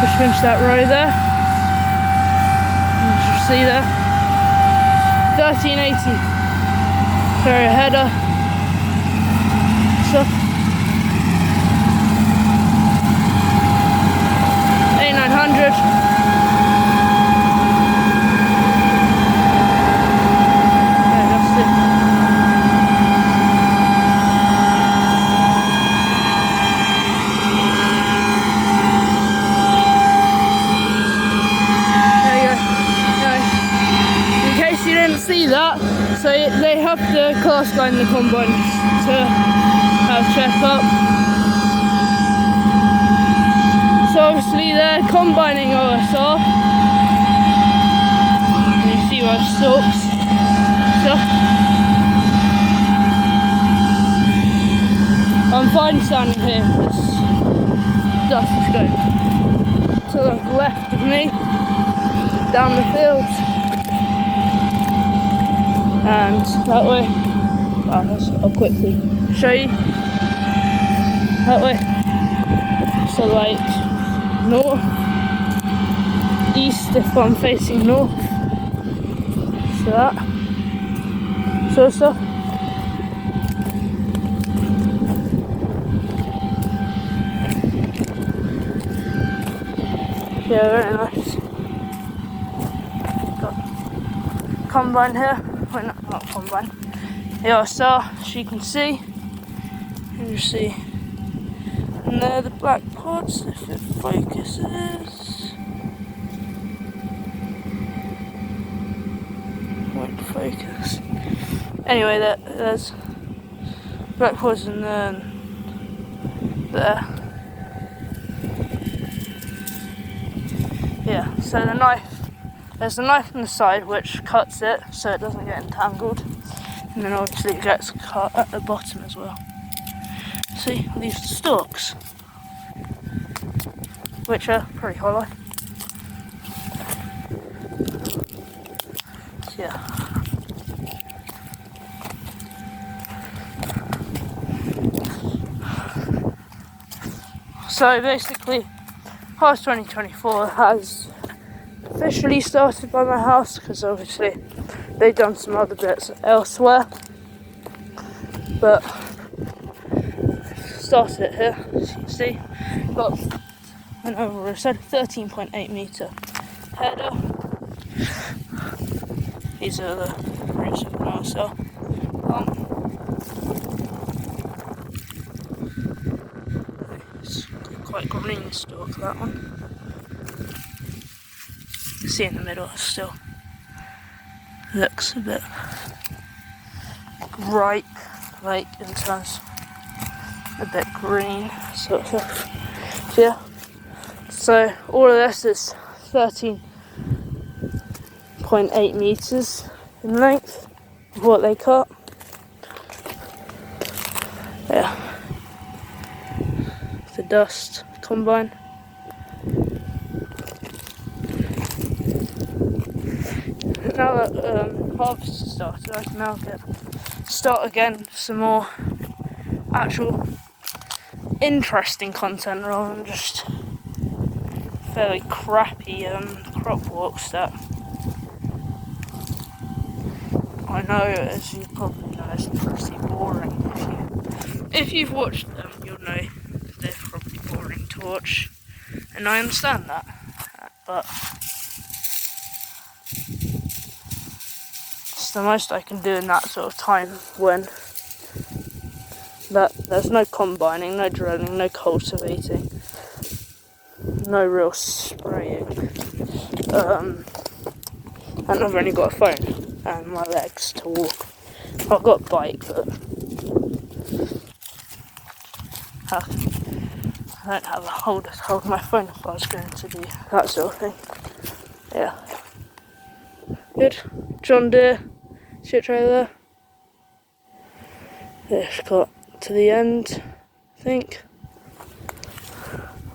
Just finished that row there. You should see there. 1380. Sorry, a header. So 8900. See that, so they have the Claas guy in the combine to have a check up. So obviously they're combining OSR. You see my stalks. So I'm fine standing here because dust is going to the left of me down the field. And that way, I'll quickly show you. That way, so like north, east if I'm facing north. So that sort of stuff. Yeah, very nice. Got combine here. Well, not combine. Yeah, so as you can see, and there the black pods, if it focuses. Won't focus. Anyway, there's black pods and then there. Yeah, so the knife. There's a knife on the side which cuts it so it doesn't get entangled, and then obviously it gets cut at the bottom as well. See, these stalks, which are pretty hollow. So, yeah. So basically, Harvest 2024 has officially started by my house because obviously they've done some other bits elsewhere, but started it here. As you can see, got an over a 13.8 metre header. These are the roots of now, so it's quite green stalk, that one. You can see in the middle it still looks a bit ripe, like in terms a bit green sort of stuff. So yeah, so all of this is 13.8 meters in length of what they cut. Yeah, the dust combine. Now that harvest has started, I can now start again some more actual interesting content rather than just fairly crappy crop walks that I know, as you probably know, is pretty boring. If you've watched them, you'll know they're probably boring to watch, and I understand that, but the most I can do in that sort of time when there's no combining, no drilling, no cultivating, no real spraying, and I've only got a phone and my legs to walk. I've got a bike, but I don't have a holder to hold my phone if I was going to do that sort of thing. Yeah. Good. John Deere. Shit trailer. It's got to the end, I think.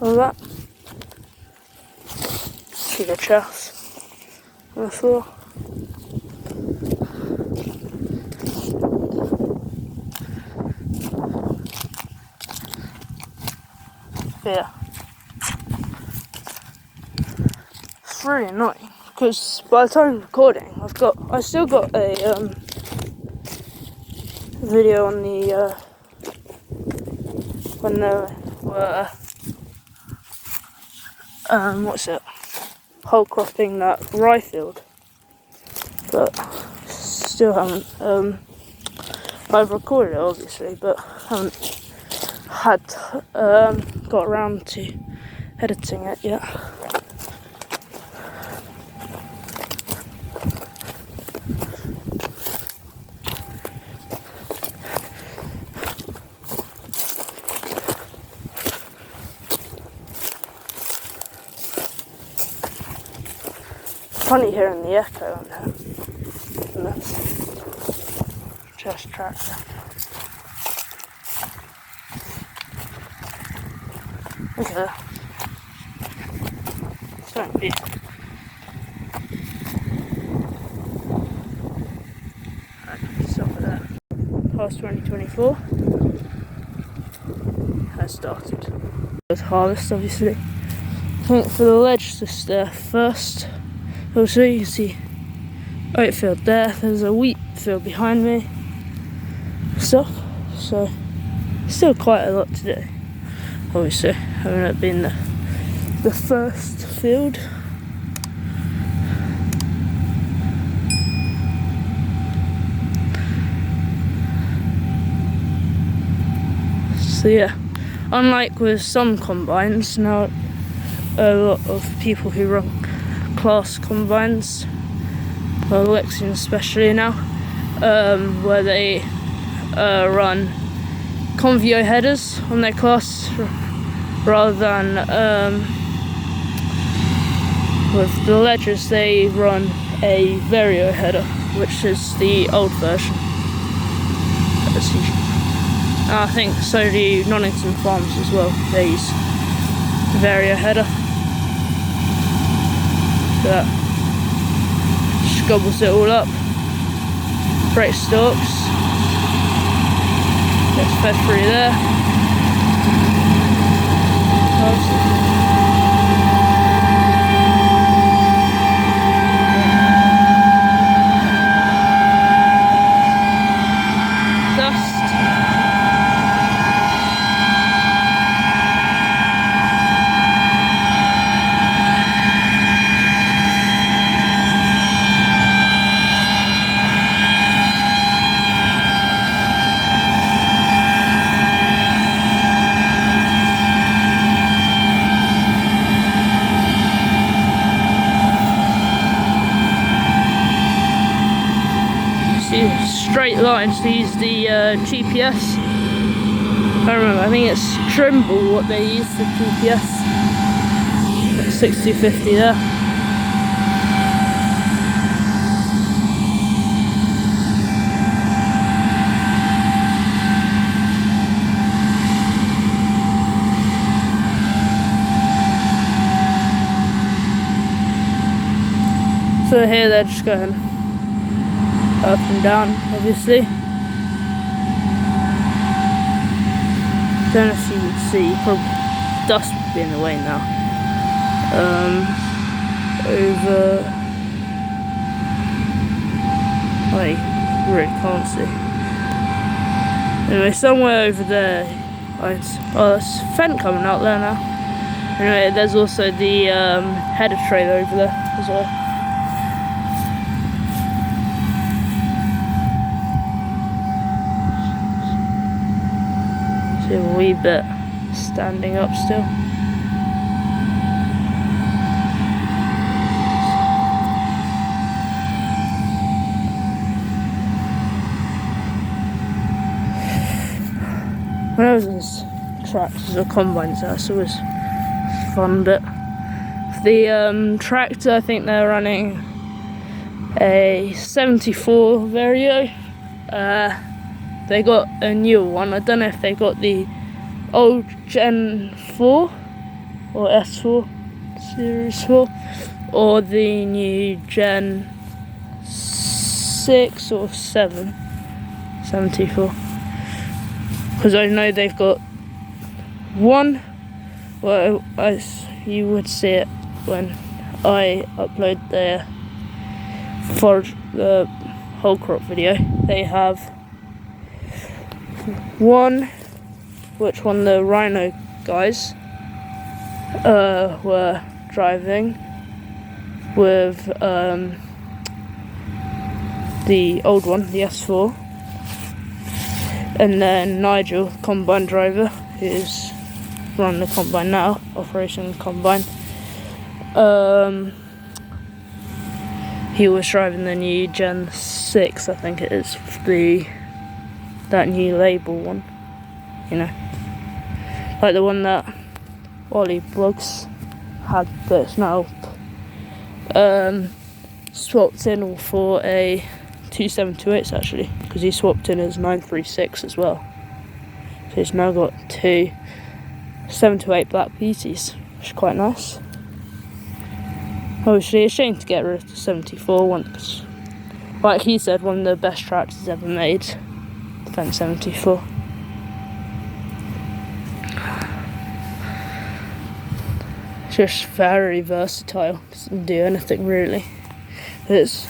All that. Sugar chaff on the floor. Yeah. really annoying because by the time I'm recording, I still got a video on the when they were whole cropping that rye field, but still haven't I've recorded it obviously, but haven't had got around to editing it yet. Funny hearing the echo on there. And that's just tractor. Okay. Don't be. Right, stop it there. Past 2024 has started. With harvest, obviously. I think for the ledge, just first. Also, you can see oat field there. There's a wheat field behind me. Stuff. So, still quite a lot to do. Obviously, having it been the first field. So yeah, unlike with some combines, now a lot of people who run Claas combines, well, Lexian especially now, where they run convio headers on their Claas rather than with the ledgers they run a vario header, which is the old version. I think so do Nonnington Farms as well. They use vario header. That just gobbles it all up. Break stalks. Gets fed through there. Dust. Straight lines to use the GPS. I remember, I think it's Trimble what they use for GPS. 6250 there. So here they're just going up and down, obviously. Don't know if you would see, probably dust would be in the way now. Over, I really can't see. Anyway, somewhere over there, oh, there's Fendt coming out there now. Anyway, there's also the header trailer over there as well. A wee bit standing up still. When I was in this tractors or combines, that's always a fun bit. The tractor, I think they're running a 74 vario. They got a new one. I don't know if they got the old Gen 4 or S4 Series 4 or the new Gen 6 or 7 74. Because I know they've got one, well, as you would see it when I upload their forage, the whole crop video. They have one which one the Rhino guys were driving with the old one, the S4, and then Nigel, combine driver, who's running the combine now, operating the combine. He was driving the new Gen 6, I think it is, that new label one, you know, like the one that Ollie Brooks had, but it's now swapped in for a 2728 actually, because he swapped in his 936 as well. So he's now got two 728 black PTs, which is quite nice. Obviously, a shame to get rid of the 74 one, because, like he said, one of the best tractors ever made, the Fendt 74. It's just very versatile, doesn't do anything really. It's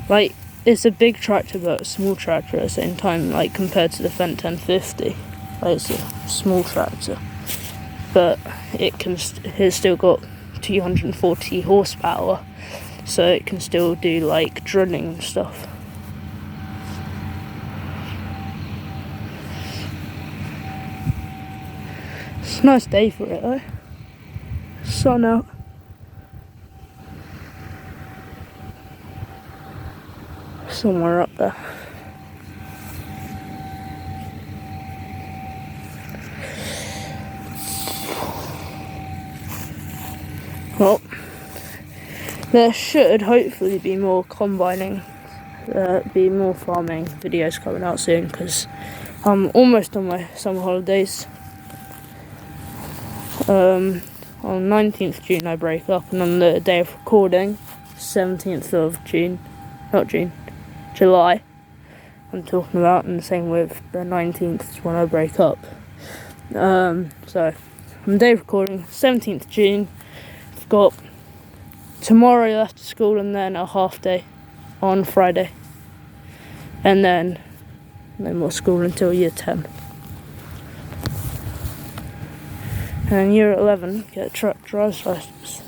like, it's a big tractor but a small tractor at the same time, like compared to the Fendt 1050. Like, it's a small tractor, but it's still got 240 horsepower, so it can still do like drilling and stuff. It's a nice day for it though. Sun out. Somewhere up there. Well, there should hopefully be more combining, be more farming videos coming out soon, because I'm almost on my summer holidays. On 19th June I break up, and on the day of recording, 17th of July, I'm talking about, and the same with the 19th is when I break up. So, on the day of recording, 17th June, I've got tomorrow after school, and then a half day on Friday. And then no more school until year 10. And year 11, get a truck driver's license.